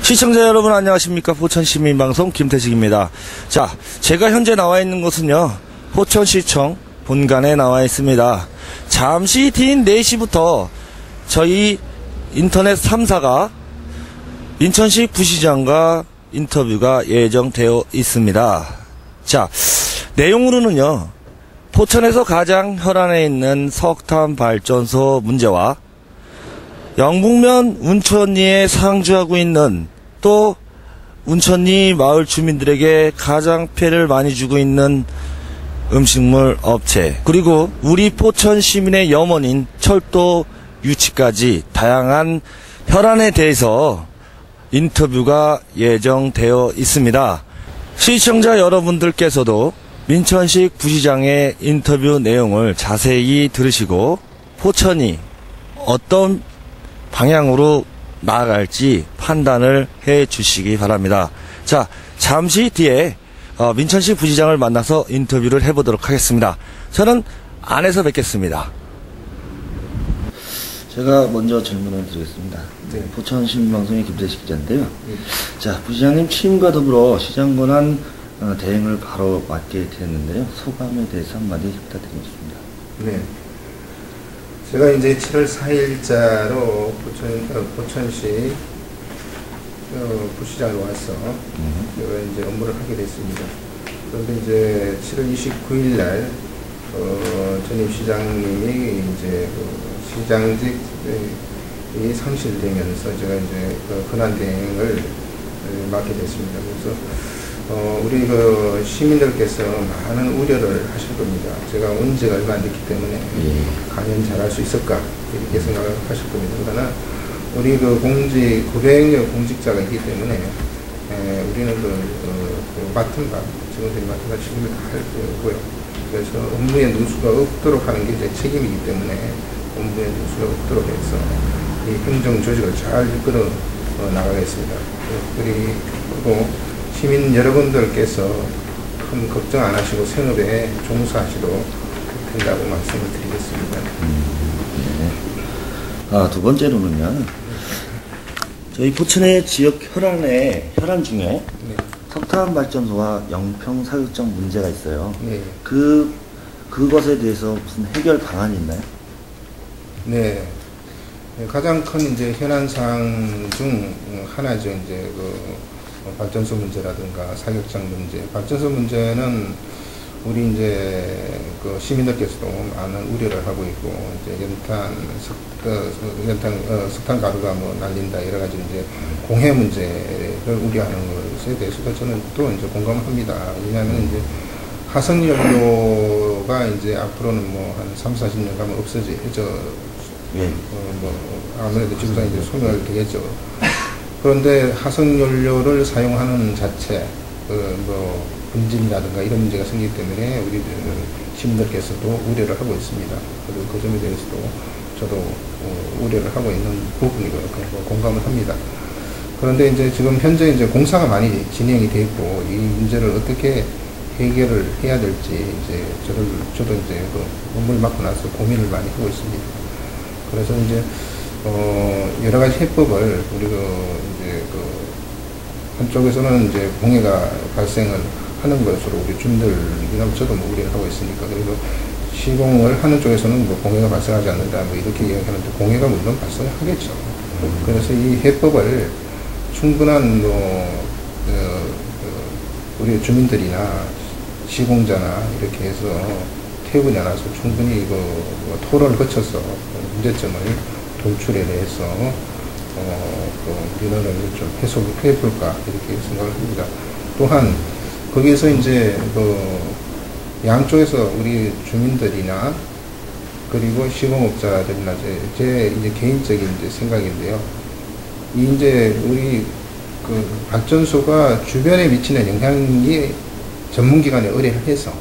시청자 여러분 안녕하십니까. 포천시민방송 김태식입니다. 자, 제가 현재 나와 있는 곳은요, 포천시청 본관에 나와 있습니다. 잠시 뒤인 4시부터 저희 인터넷 3사가 인천시 부시장과 인터뷰가 예정되어 있습니다. 자, 내용으로는요, 포천에서 가장 혈안에 있는 석탄 발전소 문제와 영북면 운천리에 상주하고 있는, 또 운천리 마을 주민들에게 가장 피해를 많이 주고 있는 음식물 업체, 그리고 우리 포천 시민의 염원인 철도 유치까지 다양한 혈안에 대해서 인터뷰가 예정되어 있습니다. 시청자 여러분들께서도 민천식 부시장의 인터뷰 내용을 자세히 들으시고 포천이 어떤 방향으로 나아갈지 판단을 해 주시기 바랍니다. 자, 잠시 뒤에 민천식 부시장을 만나서 인터뷰를 해보도록 하겠습니다. 저는 안에서 뵙겠습니다. 제가 먼저 질문을 드리겠습니다. 네. 포천시민방송의 김태식 기자인데요. 네. 자, 부시장님 취임과 더불어 시장 권한 대행을 바로 맡게 됐는데요. 소감에 대해서 한마디 부탁드리겠습니다. 네. 제가 이제 7월 4일자로 포천시 부시장으로 와서 제가 이제 업무를 하게 됐습니다. 그런데 이제 7월 29일 날 전임 시장님이 이제 시장직이 상실되면서 제가 이제 권한 대행을 맡게 됐습니다. 그래서 우리 시민들께서 많은 우려를 하실 겁니다. 제가 온 지가 얼마 안 됐기 때문에 과연 잘할 수 있을까 이렇게 생각을 하실 겁니다. 그러나 우리 공직 900여 공직자가 있기 때문에 우리는 맡은 바, 직원들이 맡은 바 책임을 다 할 거고요. 그래서 업무에 누수가 없도록 하는 게 제 책임이기 때문에 업무에 누수가 없도록 해서 이 행정 조직을 잘 이끌어 나가겠습니다. 그리고 시민 여러분들께서 큰 걱정 안 하시고 생업에 종사하시도록 된다고 말씀을 드리겠습니다. 네. 두 번째로는요, 저희 포천의 지역 혈안 중에 네. 석탄 발전소와 영평 사육장 문제가 있어요. 네. 그것에 대해서 무슨 해결 방안이 있나요? 네. 가장 큰 이제 현안사항 중 하나죠. 이제 발전소 문제라든가 사격장 문제. 발전소 문제는 우리 이제 시민들께서도 많은 우려를 하고 있고, 이제 석탄 가루가 날린다 여러 가지 이제 공해 문제를 우려하는 것에 대해서도 저는 또 이제 공감합니다. 왜냐하면 이제 화석연료가 이제 앞으로는 한 30-40년 가면 아무래도 지구상에 이제 소멸 되겠죠. 그런데 화석연료를 사용하는 자체, 분진이라든가 이런 문제가 생기기 때문에 우리 시민들께서도 우려를 하고 있습니다. 그리고 그 점에 대해서도 저도 우려를 하고 있는 부분이고요. 공감을 합니다. 그런데 이제 지금 현재 이제 공사가 많이 진행이 되어 있고, 이 문제를 어떻게 해결을 해야 될지 이제 저도 이제 업무를 맡고 나서 고민을 많이 하고 있습니다. 그래서 이제 여러 가지 해법을 우리가 이제 한쪽에서는 이제 공해가 발생을 하는 것으로 우리 주민들이나 저도 우려를 하고 있으니까, 그리고 시공을 하는 쪽에서는 공해가 발생하지 않는다 이렇게 이야기하는데, 공해가 물론 발생하겠죠. 그래서 이 해법을 충분한 우리 주민들이나 시공자나 이렇게 해서 태우고 나서 충분히 토론을 거쳐서 문제점을 돌출에 대해서 민원을 좀 해소해 볼까 이렇게 생각을 합니다. 또한 거기에서 이제 양쪽에서 우리 주민들이나 그리고 시공업자들이나 제 이제 개인적인 이제 생각인데요. 이제 우리 발전소가 주변에 미치는 영향이 전문기관에 의뢰를 해서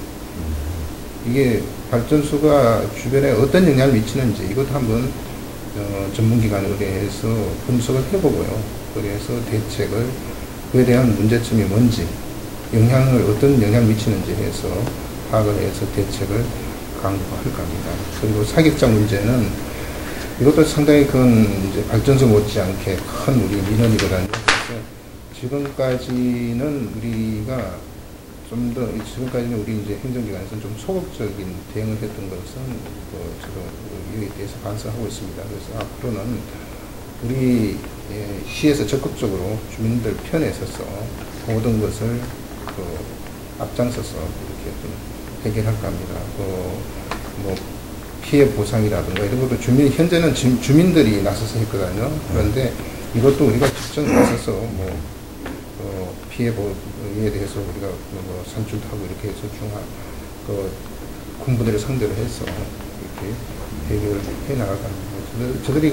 이게 발전소가 주변에 어떤 영향을 미치는지 이것도 한번 전문기관에 의뢰해서 분석을 해보고요. 그래서 대책을, 그에 대한 문제점이 뭔지, 어떤 영향을 미치는지 해서 파악을 해서 대책을 강구할 겁니다. 그리고 사격장 문제는 이것도 상당히 큰 이제 발전소 못지않게 큰 우리 민원이거든요. 그래서 지금까지는 우리가 지금까지는 우리 이제 행정기관에서는 좀 소극적인 대응을 했던 것은 저도 이에 대해서 반성하고 있습니다. 그래서 앞으로는 우리 시에서 적극적으로 주민들 편에 서서 모든 것을 앞장서서 이렇게 좀 해결할까 합니다. 뭐 피해 보상이라든가 이런 것도 현재는 주민들이 나서서 했거든요. 그런데 이것도 우리가 직접 나서서 피해에 대해서 우리가 산출도 하고 이렇게 해서 군부들을 상대로 해서 이렇게 해결을 해 나가는 거죠. 저들이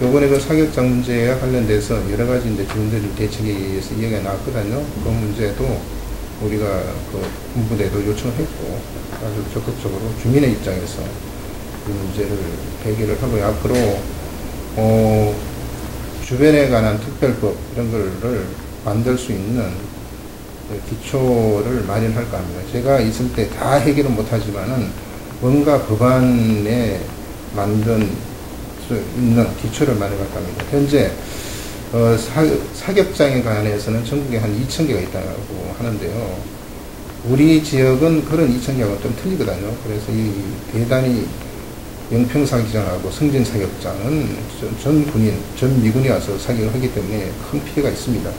요번에 사격장 문제와 관련돼서 여러 가지 이제 주민들 대책에서 이야기가 나왔거든요. 그 문제도 우리가 군부대도 요청을 했고 아주 적극적으로 주민의 입장에서 이 문제를 해결을 하고 앞으로 주변에 관한 특별법 이런 거를 만들 수 있는 기초를 마련할까 합니다. 제가 있을 때 다 해결은 못하지만은 뭔가 법안에 만든 수 있는 기초를 마련할까 합니다. 현재 사격장에 관해서는 전국에 한 2,000개가 있다고 하는데요. 우리 지역은 그런 2,000개하고는 좀 틀리거든요. 그래서 이 대단히 영평사격장하고 성진사격장은 전 미군이 와서 사격을 하기 때문에 큰 피해가 있습니다.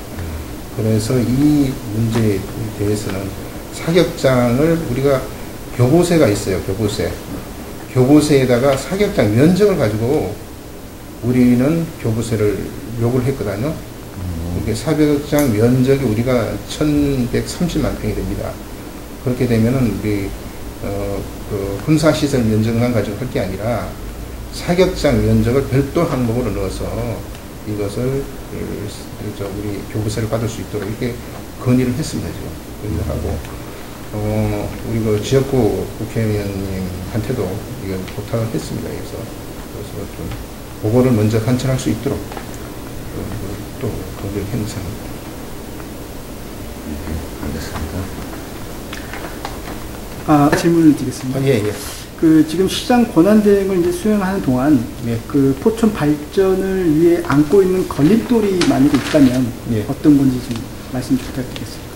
그래서 이 문제에 대해서는 사격장을 우리가 교보세가 있어요. 교보세에다가 사격장 면적을 가지고 우리는 교부세를 요구를 했거든요. 이게 사격장 면적이 우리가 1,130만 평이 됩니다. 그렇게 되면은 우리 군사시설 면적만 가지고 할 게 아니라 사격장 면적을 별도 항목으로 넣어서 이것을 우리 교부세를 받을 수 있도록 이렇게 건의를 했습니다. 지금 하고 우리 지역구 국회의원님한테도 이걸 부탁을 했습니다. 그래서 좀 그거를 먼저 관찰할 수 있도록 또 거기를 행사합니다. 알겠습니다. 질문을 드리겠습니다. 예. 지금 시장 권한 대행을 이제 수행하는 동안 예. 포천 발전을 위해 안고 있는 걸림돌이 만약에 있다면 예. 어떤 건지 좀 말씀 부탁드리겠습니다.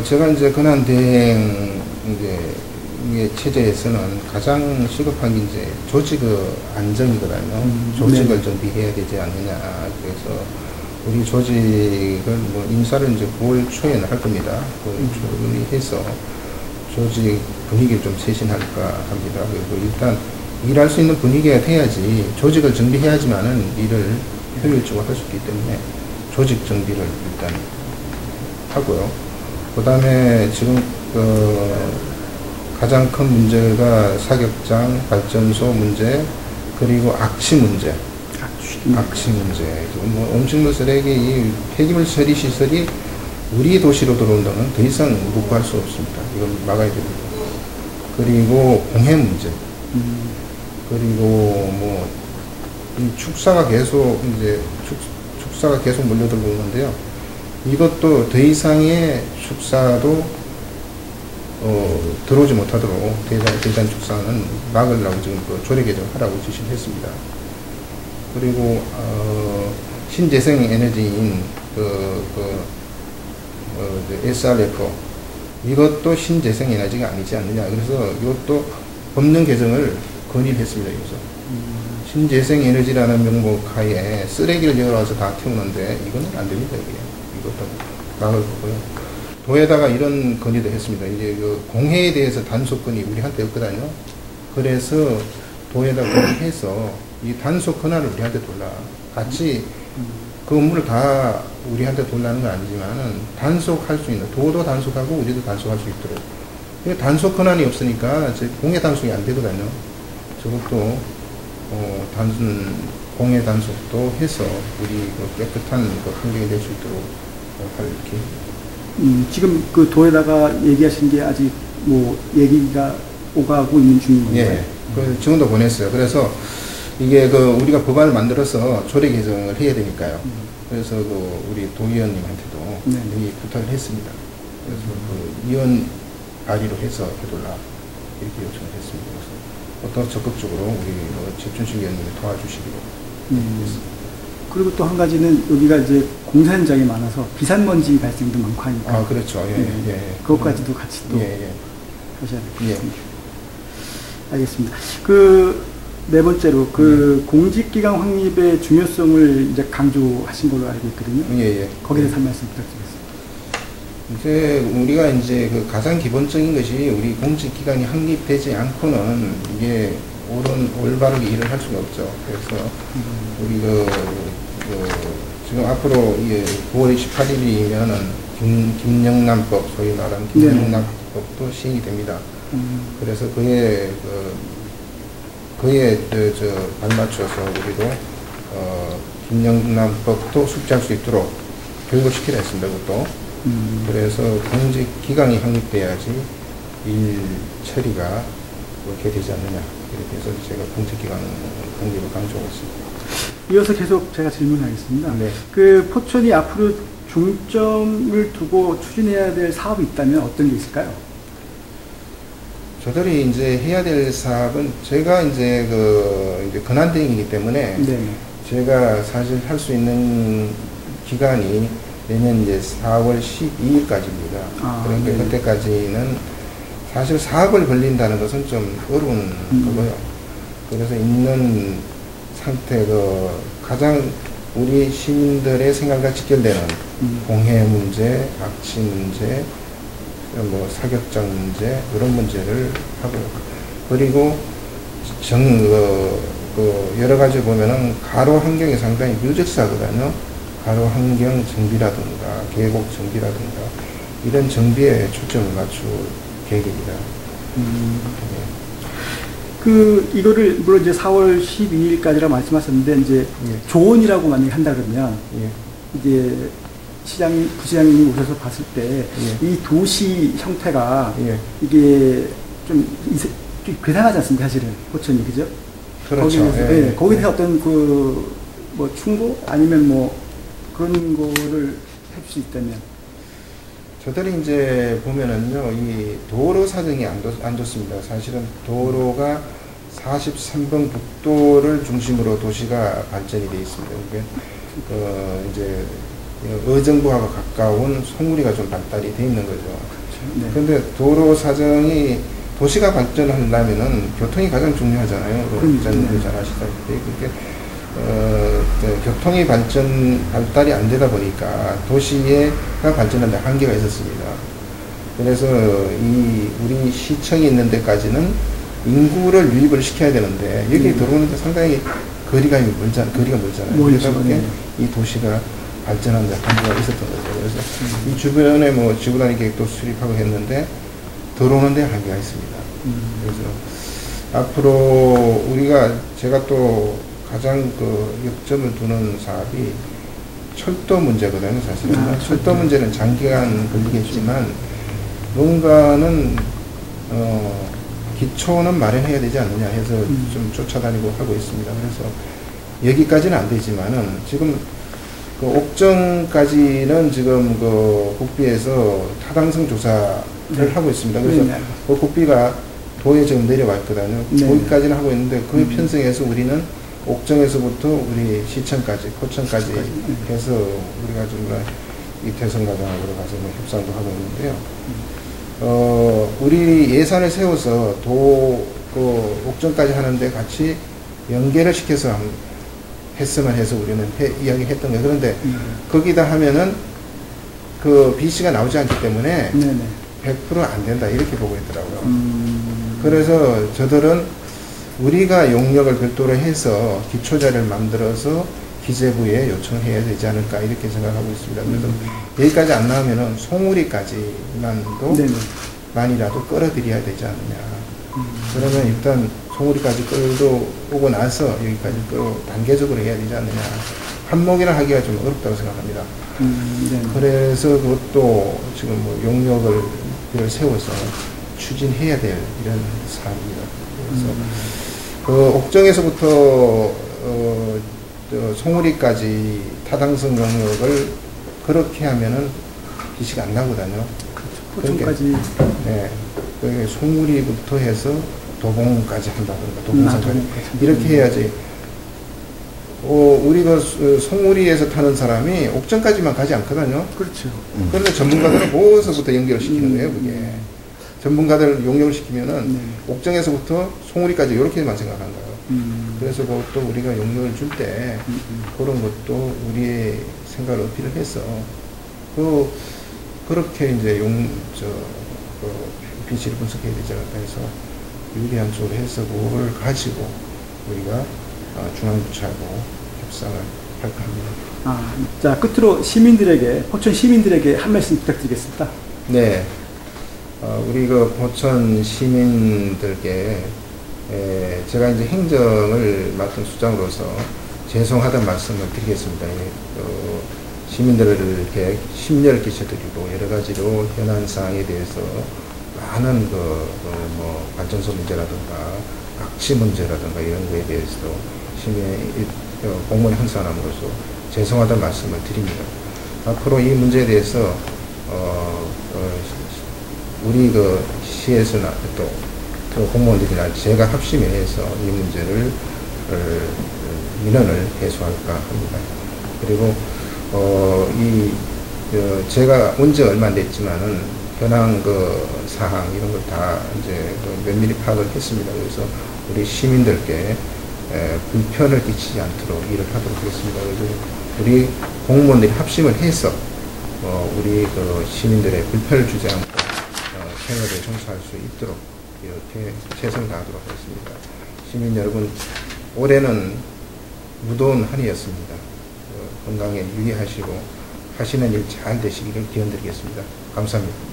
제가 이제 권한 대행 체제에서는 가장 시급한 게 이제 조직 안정이거든요. 조직을 네. 정비해야 되지 않느냐. 그래서 우리 조직을 인사를 이제 9월 초에는 할 겁니다. 9월 초에 해서 조직 분위기를 좀 쇄신할까 합니다. 그리고 일단 일할 수 있는 분위기가 돼야지 조직을 정비해야지만은 일을 효율적으로 할 수 있기 때문에 조직 정비를 일단 하고요. 그 다음에 지금 가장 큰 문제가 사격장, 발전소 문제, 그리고 악취 문제. 음식물 쓰레기, 이 폐기물 처리 시설이 우리 도시로 들어온다면 더 이상 묵고할 수 없습니다. 이건 막아야 됩니다. 그리고 공해 문제. 그리고 이 축사가 계속 몰려들고 있는데요. 이것도 더 이상의 축사도 들어오지 못하도록 대단 축사는 막으려고 지금 조례 개정을 하라고 지시를 했습니다. 그리고 신재생 에너지인 SRF 이것도 신재생 에너지가 아니지 않느냐. 그래서 이것도 법령 개정을 건의를 했습니다. 여기서 신재생 에너지라는 명목 하에 쓰레기를 열어와서 다 태우는데 이거는 안 됩니다. 이것도 막을 거고요. 도에다가 이런 건의도 했습니다. 이제 공해에 대해서 단속권이 우리한테 없거든요. 그래서 도에다 건의해서 이 단속 권한을 우리한테 돌라. 같이 그 업무를 다 우리한테 돌라는 건 아니지만은 단속할 수 있는, 도도 단속하고 우리도 단속할 수 있도록. 단속 권한이 없으니까 공해 단속이 안 되거든요. 저것도 단순 공해 단속도 해서 우리 깨끗한 환경이 될 수 있도록 이렇게. 지금 도에다가 얘기하신 게 아직 얘기가 오가고 있는 중인 건가요? 예. 지금도 보냈어요. 그래서 이게 우리가 법안을 만들어서 조례 개정을 해야 되니까요. 그래서 우리 도의원님한테도 이 부탁을 했습니다. 그래서 의원 발의로 해서 해달라 이렇게 요청을 했습니다. 그래서 더 적극적으로 우리 최춘식 위원님이 도와주시기로 했습니다. 그리고 또 한 가지는 여기가 이제 공사 현장이 많아서 비산먼지 발생도 많고 하니까. 아, 그렇죠. 예, 예. 예. 그것까지도 같이 또 예, 예. 하셔야 될 것 예. 같습니다. 알겠습니다. 그 네 번째로 그 공직기강 확립의 중요성을 이제 강조하신 걸로 알고 있거든요. 예, 예. 거기에 대해서 한 말씀 부탁드리겠습니다. 이제 우리가 이제 그 가장 기본적인 것이 우리 공직기관이 확립되지 않고는 이게 올바르게 일을 할 수가 없죠. 그래서 우리 지금 앞으로 9월 28일이면은 김영란법, 소위 말하는 김영란법도 시행이 됩니다. 그래서 그에 발맞춰서 우리도 김영란법도 숙지할 수 있도록 교육을 시키려 했습니다. 그것도. 그래서 공직기강이 확립돼야지 일 처리가 그렇게 되지 않느냐. 이렇게 해서 제가 공직기강 확립을 강조하고 있습니다. 이어서 계속 제가 질문하겠습니다. 네. 그 포천이 앞으로 중점을 두고 추진해야 될 사업이 있다면 어떤 게 있을까요? 저들이 이제 해야 될 사업은 제가 이제 이제 권한대행이기 때문에 네. 제가 사실 할 수 있는 기간이 내년 이제 4월 12일까지입니다. 아, 그러니까 네. 그때까지는 사실 사업을 벌린다는 것은 좀 어려운 거고요. 그래서 있는 상태 가장 우리 시민들의 생각과 직결되는 공해 문제, 악취 문제, 뭐 사격장 문제 이런 문제를 하고요. 그리고 여러 가지 보면은 가로 환경이 상당히 유적사거든요. 가로 환경 정비라든가 계곡 정비라든가 이런 정비에 초점을 맞출 계획입니다. 이거를 물론 이제 4월 12일까지라고 말씀하셨는데 이제 예. 조언이라고 만약에 한다 그러면 예. 이제 부시장님 오셔서 봤을 때 이 예. 도시 형태가 예. 이게 좀 괴상하지 않습니까, 사실은 포천이, 그죠? 그렇죠. 거기에 거기에 대해서 어떤 뭐 충고 아니면 뭐 그런 거를 할 수 있다면. 저들이 이제 보면은요, 이 도로 사정이 안 좋습니다. 사실은 도로가 43번 국도를 중심으로 도시가 발전이 되어 있습니다. 이게 이제 의정부하고 가까운 송우리가 좀 발달이 되어 있는 거죠. 그런데 네. 도로 사정이 도시가 발전하려면은 교통이 가장 중요하잖아요. 기자님들 잘 아시다시피. 교통이 발달이 안 되다 보니까 도시가 발전하는 데 한계가 있었습니다. 그래서 우리 시청이 있는 데까지는 인구를 유입을 시켜야 되는데 여기 들어오는데 상당히 거리가 멀잖아요. 그러다 보니 이 도시가 발전하는 데 한계가 있었던 거죠. 그래서 이 주변에 뭐 지구단위 계획도 수립하고 했는데 들어오는 데 한계가 있습니다. 그래서 앞으로 제가 또 가장 역점을 두는 사업이 철도 문제거든요, 사실은. 철도 문제는 장기간 걸리겠지만, 뭔가는, 기초는 마련해야 되지 않느냐 해서 좀 쫓아다니고 하고 있습니다. 그래서 여기까지는 안 되지만은, 지금 옥정까지는 지금 국비에서 타당성 조사를 하고 있습니다. 그래서 국비가 도에 지금 내려와 있거든요. 거기까지는 하고 있는데, 그 편성에서 우리는 옥정에서부터 우리 시청까지, 포천까지 해서 우리가 정말 이태성 과장하고 가서 협상도 하고 있는데요. 우리 예산을 세워서 옥정까지 하는데 같이 연계를 시켜서 했으면 해서 우리는 이야기했던 거예요. 그런데 거기다 하면은 BC가 나오지 않기 때문에 100% 안 된다 이렇게 보고 있더라고요. 그래서 저들은 우리가 용역을 별도로 해서 기초자료를 만들어서 기재부에 요청해야 되지 않을까 이렇게 생각하고 있습니다. 그래서 여기까지 안 나오면은 송우리까지만도 만이라도 끌어들여야 되지 않느냐. 그러면 일단 송우리까지 끌어오고 나서 여기까지 단계적으로 해야 되지 않느냐. 한목이나 하기가 좀 어렵다고 생각합니다. 그래서 그것도 지금 뭐 용역을 세워서 추진해야 될 이런 사안입니다. 그래서 옥정에서부터 송우리까지 타당성 용역을 그렇게 하면은 BC가 안 나거든요. 포천까지. 네. 송우리부터 해서 도봉까지 한다든가 도봉산까지 도봉까지. 이렇게 해야지. 우리가 송우리에서 타는 사람이 옥천까지만 가지 않거든요. 그렇죠. 그런데 전문가들은 거기서부터 연결을 시키는 거예요, 그게. 전문가들 용역을 시키면은 옥정에서부터 송우리까지 이렇게만 생각하는 거예요. 그래서 그것도 우리가 용역을 줄 때 그런 것도 우리의 생각을 어필을 해서 그렇게 이제 비치를 분석해야 되지 않을까 해서 유리한 쪽으로 해서 그걸 가지고 우리가 중앙부처하고 협상을 할까 합니다. 자, 끝으로 시민들에게, 포천 시민들에게 한 말씀 부탁드리겠습니다. 네. 우리 그 포천 시민들께 제가 이제 행정을 맡은 수장으로서 죄송하다는 말씀을 드리겠습니다. 시민들에게 심려를 끼쳐드리고 여러 가지로 현안 사항에 대해서 많은 뭐 발전소 문제라든가 각지 문제라든가 이런 거에 대해서도 공무원 형사함으로써 죄송하다는 말씀을 드립니다. 앞으로 이 문제에 대해서 우리 그 시에서나 또 공무원들이나 제가 합심해서 이 문제를 민원을 해소할까 합니다. 그리고 제가 온 지 얼마 안 됐지만은 현황 사항 이런 걸 다 이제 면밀히 파악을 했습니다. 그래서 우리 시민들께 불편을 끼치지 않도록 일을 하도록 하겠습니다. 그래서 우리 공무원들이 합심을 해서 우리 시민들의 불편을 주지 않고 생업에 종사할 수 있도록 이렇게 최선을 다하도록 하겠습니다. 시민 여러분, 올해는 무더운 한 해였습니다. 건강에 유의하시고 하시는 일 잘 되시기를 기원드리겠습니다. 감사합니다.